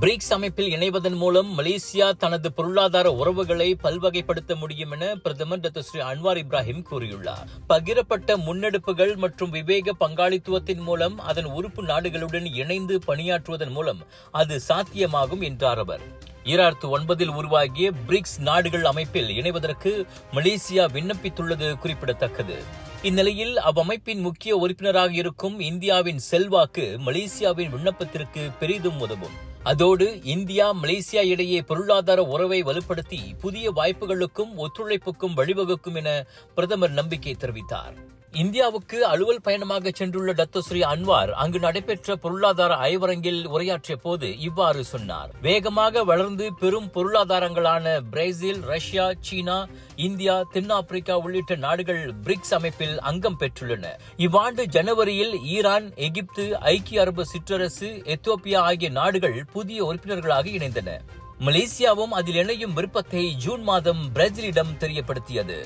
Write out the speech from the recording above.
BRICS அமைப்பில் இணைவதன் மூலம் Malaysia தனது பொருளாதார உறவுகளை பல்வகைப்படுத்த முடியும் என பிரதமர் டத்தோஸ்ரீ அன்வார் இப்ராஹிம் கூறியுள்ளார். பகிரப்பட்ட முன்னெடுப்புகள் மற்றும் விவேக பங்காளித்துவத்தின் மூலம் அதன் உறுப்பு நாடுகளுடன் இணைந்து பணியாற்றுவதன் மூலம் அது சாத்தியமாகும் என்றார் அவர். 2009 உருவாகிய பிரிக்ஸ் நாடுகள் அமைப்பில் இணைவதற்கு மலேசியா விண்ணப்பித்துள்ளது குறிப்பிடத்தக்கது. இந்நிலையில் அவ்வமைப்பின் முக்கிய உறுப்பினராக இருக்கும் இந்தியாவின் செல்வாக்கு மலேசியாவின் விண்ணப்பத்திற்கு பெரிதும் உதவும். அதோடு இந்தியா மலேசியா இடையே பொருளாதார உறவை வலுப்படுத்தி புதிய வாய்ப்புகளுக்கும் ஒத்துழைப்புக்கும் வழிவகுக்கும் என பிரதமர் நம்பிக்கை தெரிவித்தார். இந்தியாவுக்கு அலுவல் பயணமாக சென்றுள்ள டத்தோஸ்ரீ அன்வார் அங்கு நடைபெற்ற பொருளாதார ஆய்வரங்கில் உரையாற்றிய போது இவ்வாறு சொன்னார். வேகமாக வளர்ந்து பெரும் பொருளாதாரங்களான பிரேசில், ரஷ்யா, சீனா, இந்தியா, தென்னாப்பிரிக்கா உள்ளிட்ட நாடுகள் பிரிக்ஸ் அமைப்பில் அங்கம் பெற்றுள்ளன. இவ்வாண்டு ஜனவரியில் ஈரான், எகிப்து, ஐக்கிய அரபு சிற்றரசு, எத்தியோப்பியா ஆகிய நாடுகள் புதிய உறுப்பினர்களாக இணைந்தன. மலேசியாவும் அதில் இணையும் விருப்பத்தை ஜூன் மாதம் பிரேசிலிடம் தெரியப்படுத்தியது.